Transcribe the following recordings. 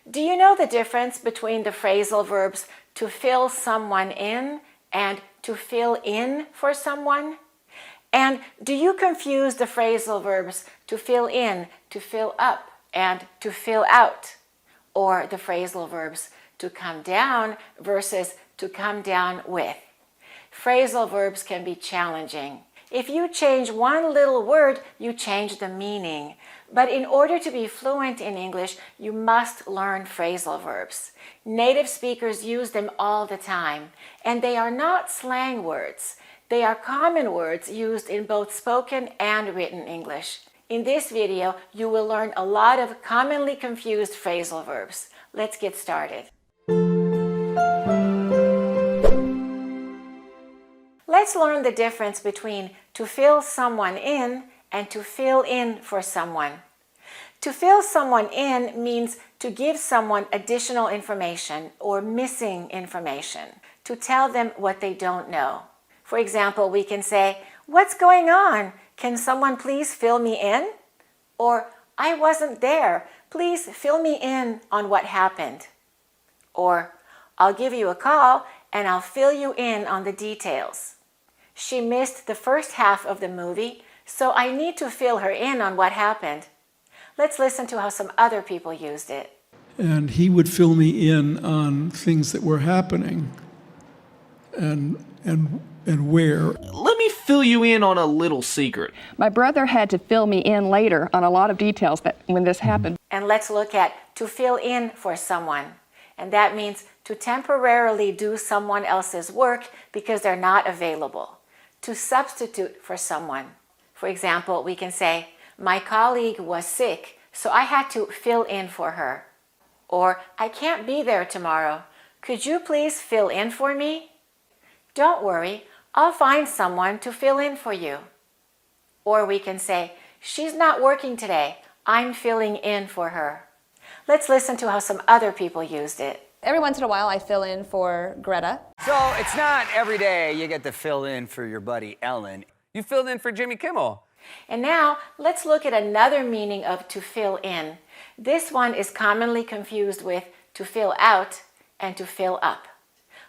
Do you know the difference between the phrasal verbs to fill someone in and to fill in for someone? And do you confuse the phrasal verbs to fill in, to fill up, and to fill out? Or the phrasal verbs to come down versus to come down with? Phrasal verbs can be challenging. If you change one little word, you change the meaning. But in order to be fluent in English, you must learn phrasal verbs. Native speakers use them all the time, and they are not slang words. They are common words used in both spoken and written English. In this video, you will learn a lot of commonly confused phrasal verbs. Let's get started. Let's learn the difference between to fill someone in and to fill in for someone. To fill someone in means to give someone additional information or missing information, to tell them what they don't know. For example, we can say, "What's going on? Can someone please fill me in?" Or, "I wasn't there. Please fill me in on what happened." Or, "I'll give you a call and I'll fill you in on the details. She missed the first half of the movie, so I need to fill her in on what happened." Let's listen to how some other people used it. And he would fill me in on things that were happening and where. Let me fill you in on a little secret. My brother had to fill me in later on a lot of details when this happened. And let's look at to fill in for someone. And that means to temporarily do someone else's work because they're not available. To substitute for someone. For example, we can say, "My colleague was sick, so I had to fill in for her." Or, "I can't be there tomorrow. Could you please fill in for me?" "Don't worry, I'll find someone to fill in for you." Or we can say, "She's not working today. I'm filling in for her." Let's listen to how some other people used it. Every once in a while, I fill in for Greta. So it's not every day you get to fill in for your buddy Ellen. You filled in for Jimmy Kimmel. And now, let's look at another meaning of to fill in. This one is commonly confused with to fill out and to fill up.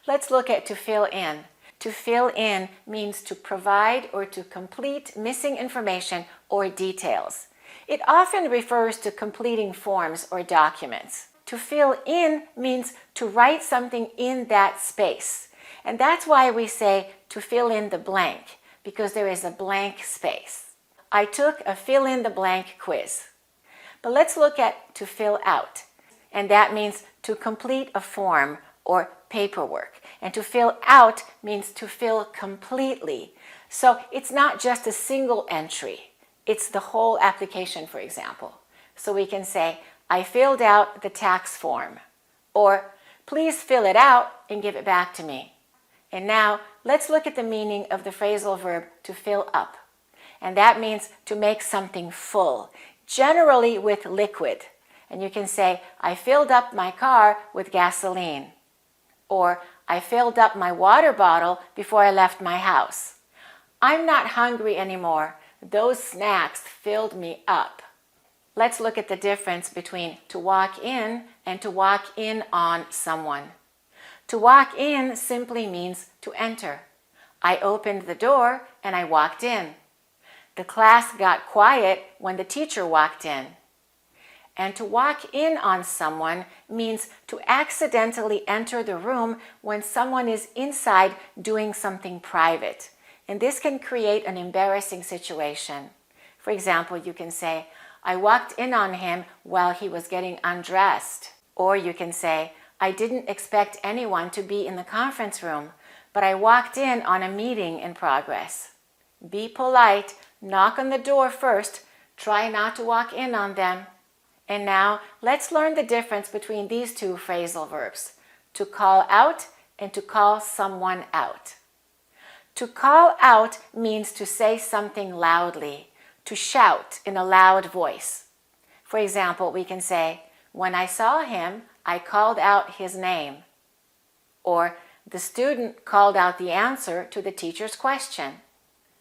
Let's look at to fill in. To fill in means to provide or to complete missing information or details. It often refers to completing forms or documents. To fill in means to write something in that space. And that's why we say to fill in the blank, because there is a blank space. I took a fill-in-the-blank quiz. But let's look at to fill out. And that means to complete a form or paperwork. And to fill out means to fill completely. So it's not just a single entry. It's the whole application, for example. So we can say, "I filled out the tax form." Or, "Please fill it out and give it back to me." And now, let's look at the meaning of the phrasal verb to fill up. And that means to make something full, generally with liquid. And you can say, "I filled up my car with gasoline." Or, "I filled up my water bottle before I left my house." "I'm not hungry anymore. Those snacks filled me up." Let's look at the difference between to walk in and to walk in on someone. To walk in simply means to enter. I opened the door and I walked in. The class got quiet when the teacher walked in. And to walk in on someone means to accidentally enter the room when someone is inside doing something private. And this can create an embarrassing situation. For example, you can say, "I walked in on him while he was getting undressed." Or you can say, "I didn't expect anyone to be in the conference room, but I walked in on a meeting in progress." Be polite, knock on the door first, try not to walk in on them. And now, let's learn the difference between these two phrasal verbs, to call out and to call someone out. To call out means to say something loudly, to shout in a loud voice. For example, we can say, "When I saw him, I called out his name." Or, "The student called out the answer to the teacher's question."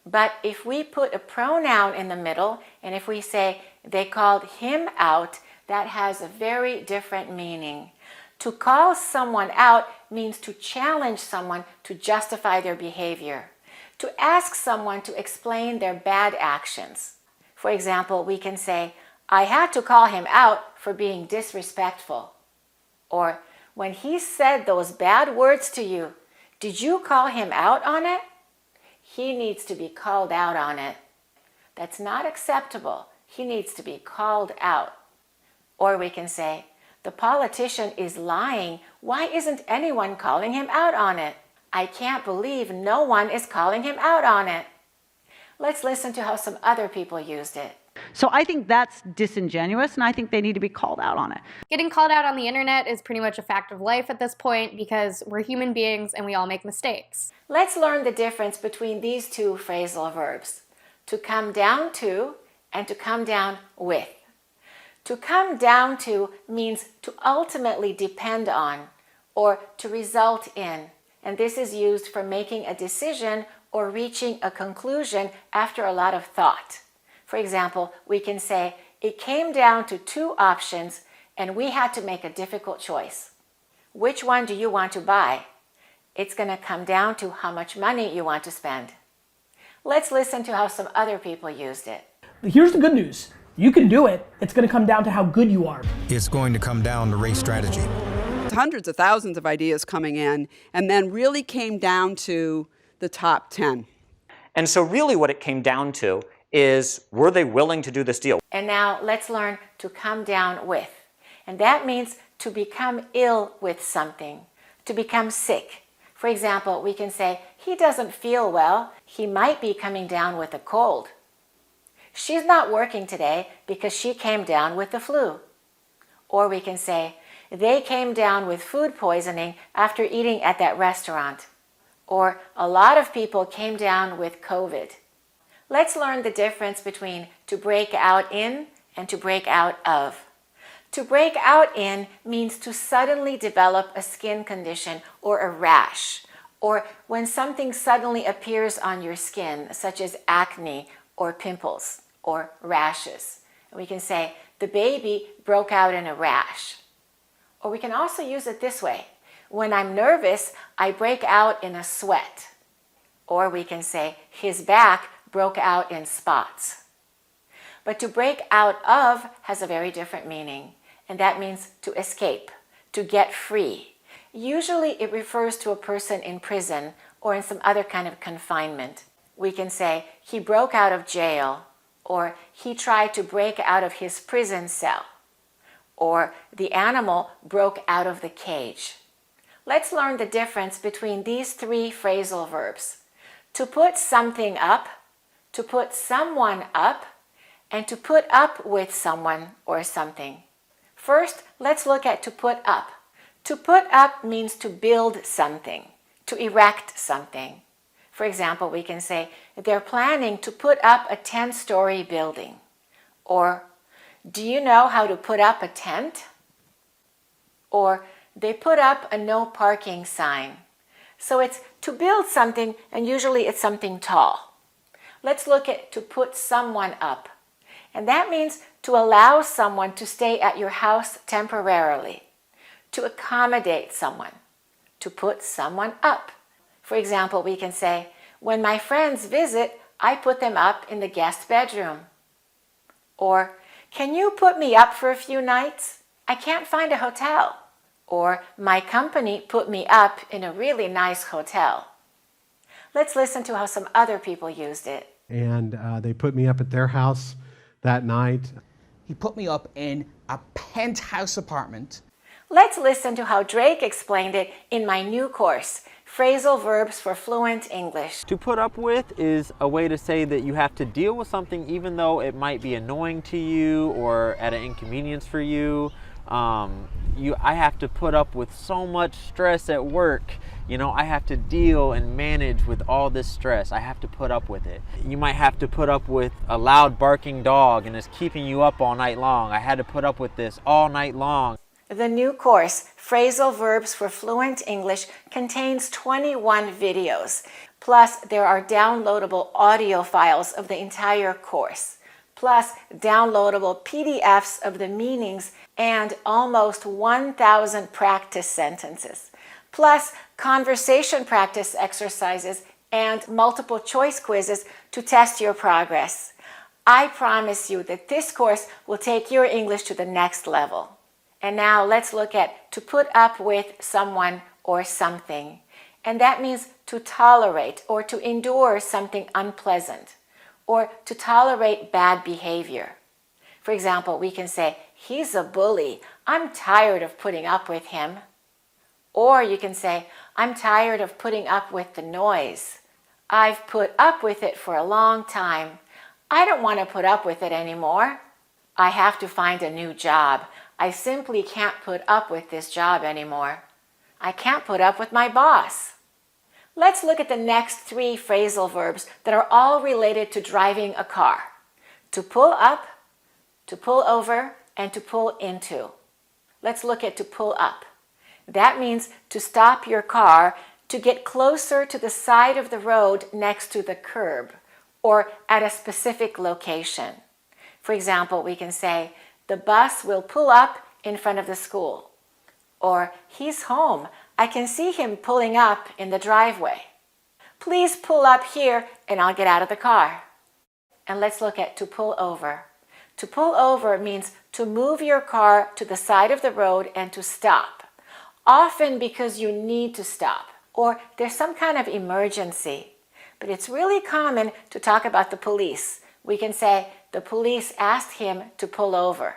But if we put a pronoun in the middle, and if we say, "They called him out," That has a very different meaning. To call someone out means to challenge someone to justify their behavior, to ask someone to explain their bad actions. For example, we can say, I had to call him out for being disrespectful. Or, when he said those bad words to you, did you call him out on it? He needs to be called out on it. That's not acceptable. He needs to be called out. Or we can say, the politician is lying. Why isn't anyone calling him out on it? I can't believe no one is calling him out on it. Let's listen to how some other people used it. So I think that's disingenuous, and I think they need to be called out on it. Getting called out on the internet is pretty much a fact of life at this point because we're human beings and we all make mistakes. Let's learn the difference between these two phrasal verbs. To come down to and to come down with. To come down to means to ultimately depend on or to result in, and this is used for making a decision or reaching a conclusion after a lot of thought. For example, we can say, it came down to two options and we had to make a difficult choice. Which one do you want to buy? It's going to come down to how much money you want to spend. Let's listen to how some other people used it. Here's the good news. You can do it. It's going to come down to how good you are. It's going to come down to race strategy. Hundreds of thousands of ideas coming in, and then really came down to the top 10. And so really what it came down to is, were they willing to do this deal? And now let's learn to come down with. And that means to become ill with something, to become sick. For example, we can say, he doesn't feel well. He might be coming down with a cold. She's not working today because she came down with the flu. Or we can say, they came down with food poisoning after eating at that restaurant. Or a lot of people came down with COVID. Let's learn the difference between to break out in and to break out of. To break out in means to suddenly develop a skin condition or a rash, or when something suddenly appears on your skin, such as acne or pimples or rashes. And we can say, the baby broke out in a rash. Or we can also use it this way. When I'm nervous, I break out in a sweat. Or we can say, his back broke out in spots. But to break out of has a very different meaning, and that means to escape, to get free. Usually it refers to a person in prison or in some other kind of confinement. We can say, he broke out of jail, or he tried to break out of his prison cell, or the animal broke out of the cage. Let's learn the difference between these three phrasal verbs. To put something up, to put someone up, and to put up with someone or something. First, let's look at to put up. To put up means to build something, to erect something. For example, we can say, they're planning to put up a 10-story building. Or, do you know how to put up a tent? Or, they put up a no parking sign. So it's to build something, and usually it's something tall. Let's look at to put someone up. And that means to allow someone to stay at your house temporarily, to accommodate someone, to put someone up. For example, we can say, when my friends visit, I put them up in the guest bedroom. Or, can you put me up for a few nights? I can't find a hotel. Or, my company put me up in a really nice hotel. Let's listen to how some other people used it. And they put me up at their house that night. He put me up in a penthouse apartment. Let's listen to how Drake explained it in my new course, Phrasal Verbs for Fluent English. To put up with is a way to say that you have to deal with something even though it might be annoying to you or at an inconvenience for you. I have to put up with so much stress at work. You know, I have to deal and manage with all this stress. I have to put up with it. You might have to put up with a loud barking dog and it's keeping you up all night long. I had to put up with this all night long. The new course, Phrasal Verbs for Fluent English, contains 21 videos. Plus, there are downloadable audio files of the entire course. plus downloadable PDFs of the meanings and almost 1,000 practice sentences, plus conversation practice exercises and multiple choice quizzes to test your progress. I promise you that this course will take your English to the next level. And now let's look at to put up with someone or something. And that means to tolerate or to endure something unpleasant or to tolerate bad behavior. For example, we can say, he's a bully. I'm tired of putting up with him. Or you can say, I'm tired of putting up with the noise. I've put up with it for a long time. I don't want to put up with it anymore. I have to find a new job. I simply can't put up with this job anymore. I can't put up with my boss. Let's look at the next 3 phrasal verbs that are all related to driving a car. To pull up, to pull over, and to pull into. Let's look at to pull up. That means to stop your car to get closer to the side of the road next to the curb or at a specific location. For example, we can say, the bus will pull up in front of the school. Or, he's home. I can see him pulling up in the driveway. Please pull up here and I'll get out of the car. And let's look at to pull over. To pull over means to move your car to the side of the road and to stop. Often because you need to stop or there's some kind of emergency. But it's really common to talk about the police. We can say, the police asked him to pull over.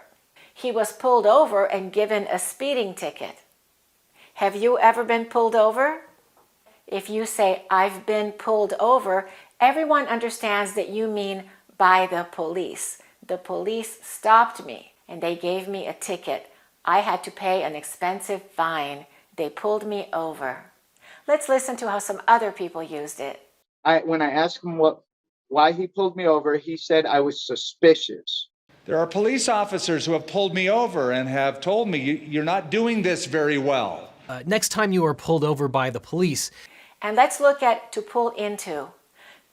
He was pulled over and given a speeding ticket. Have you ever been pulled over? If you say, I've been pulled over, everyone understands that you mean by the police. The police stopped me and they gave me a ticket. I had to pay an expensive fine. They pulled me over. Let's listen to how some other people used it. When I asked him why he pulled me over, he said I was suspicious. There are police officers who have pulled me over and have told me, you're not doing this very well. Next time you are pulled over by the police. And let's look at to pull into.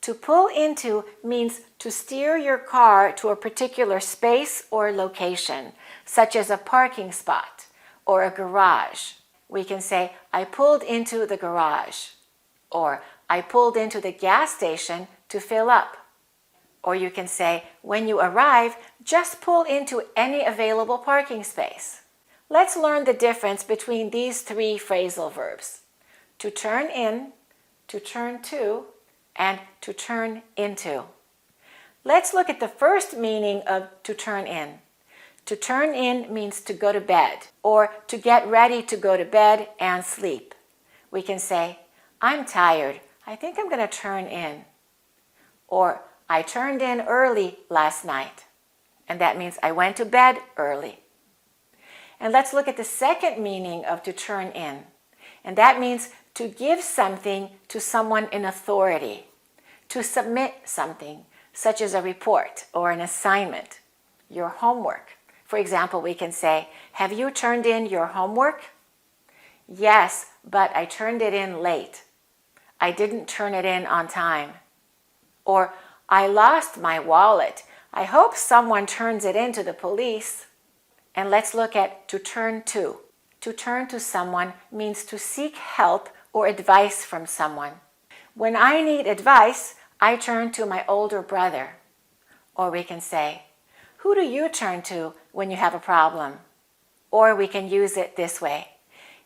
To pull into means to steer your car to a particular space or location, such as a parking spot or a garage. We can say, I pulled into the garage. Or, I pulled into the gas station to fill up. Or you can say, when you arrive, just pull into any available parking space. Let's learn the difference between these 3 phrasal verbs. To turn in, to turn to, and to turn into. Let's look at the first meaning of to turn in. To turn in means to go to bed or to get ready to go to bed and sleep. We can say, I'm tired. I think I'm going to turn in. Or, I turned in early last night. And that means I went to bed early. And let's look at the second meaning of to turn in. And that means to give something to someone in authority. To submit something, such as a report or an assignment, your homework. For example, we can say, have you turned in your homework? Yes, but I turned it in late. I didn't turn it in on time. Or, I lost my wallet. I hope someone turns it in to the police. And let's look at to turn to. To turn to someone means to seek help or advice from someone. When I need advice, I turn to my older brother. Or we can say, who do you turn to when you have a problem? Or we can use it this way.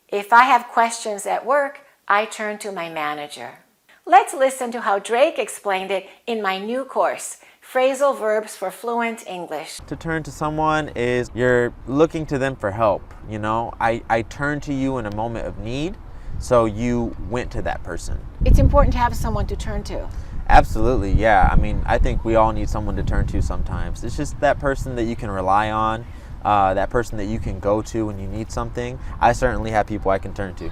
If I have questions at work, I turn to my manager. Let's listen to how Drake explained it in my new course, Phrasal Verbs for Fluent English. To turn to someone is you're looking to them for help. You know, I turned to you in a moment of need, so you went to that person. It's important to have someone to turn to. Absolutely, yeah. I mean, I think we all need someone to turn to sometimes. It's just that person that you can rely on, that person that you can go to when you need something. I certainly have people I can turn to.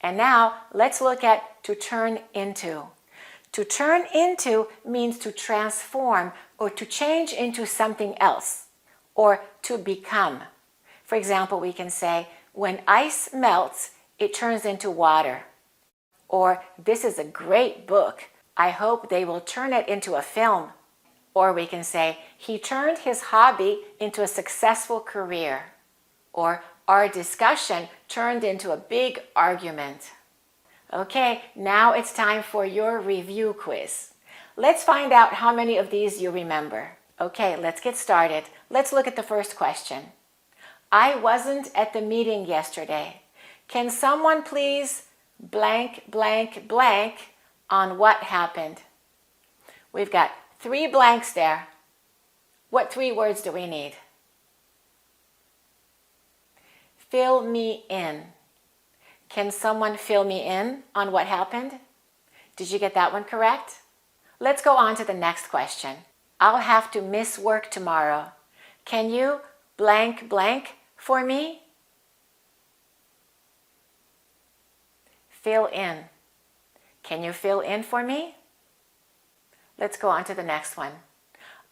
And now, let's look at to turn into. To turn into means to transform or to change into something else, or to become. For example, we can say, when ice melts, it turns into water. Or, this is a great book. I hope they will turn it into a film. Or we can say, he turned his hobby into a successful career. Or our discussion turned into a big argument. Okay, now it's time for your review quiz. Let's find out how many of these you remember. Okay, let's get started. Let's look at the first question. I wasn't at the meeting yesterday. Can someone please blank, blank, blank on what happened? We've got 3 blanks there. What 3 words do we need? Fill me in. Can someone fill me in on what happened? Did you get that one correct? Let's go on to the next question. I'll have to miss work tomorrow. Can you blank blank for me? Fill in. Can you fill in for me? Let's go on to the next one.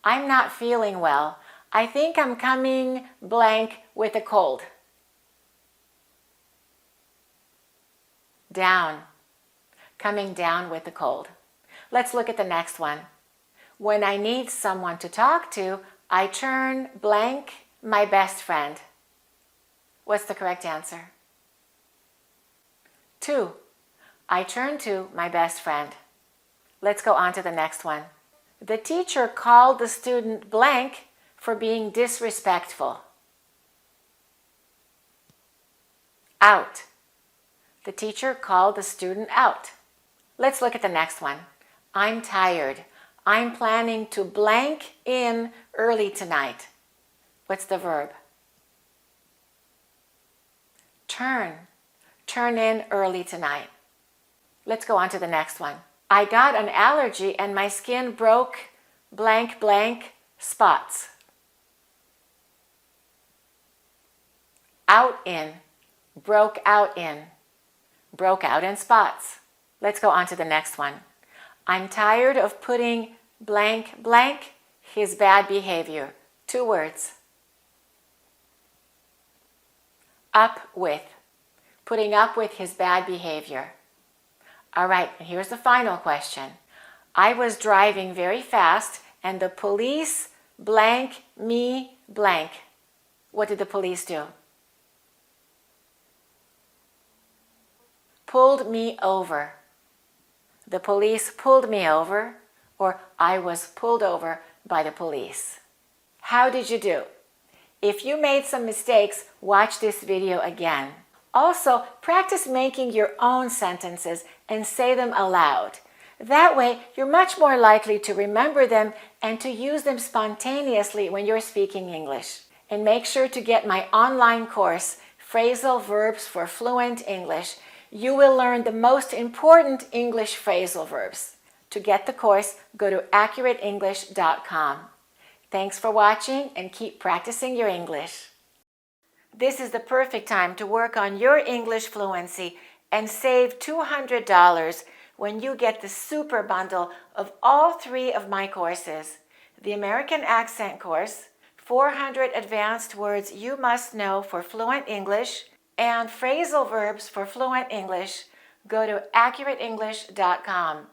I'm not feeling well. I think I'm coming blank with a cold. Down. Coming down with a cold. Let's look at the next one. When I need someone to talk to, I turn blank my best friend. What's the correct answer? 2. I turn to my best friend. Let's go on to the next one. The teacher called the student blank for being disrespectful. Out. The teacher called the student out. Let's look at the next one. I'm tired. I'm planning to blank in early tonight. What's the verb? Turn. Turn in early tonight. Let's go on to the next one. I got an allergy and my skin broke blank blank spots. Out in. Broke out in. Broke out in spots. Let's go on to the next one. I'm tired of putting blank blank his bad behavior. 2 words. Up with. Putting up with his bad behavior. All right, and here's the final question. I was driving very fast and the police blank me blank. What did the police do? Pulled me over. The police pulled me over, or I was pulled over by the police. How did you do? If you made some mistakes, watch this video again. Also, practice making your own sentences and say them aloud. That way, you're much more likely to remember them and to use them spontaneously when you're speaking English. And make sure to get my online course, Phrasal Verbs for Fluent English. You will learn the most important English phrasal verbs. To get the course, go to AccurateEnglish.com. Thanks for watching and keep practicing your English. This is the perfect time to work on your English fluency and save $200 when you get the super bundle of all 3 of my courses. The American Accent course, 400 advanced words you must know for fluent English, and Phrasal Verbs for Fluent English. Go to AccurateEnglish.com.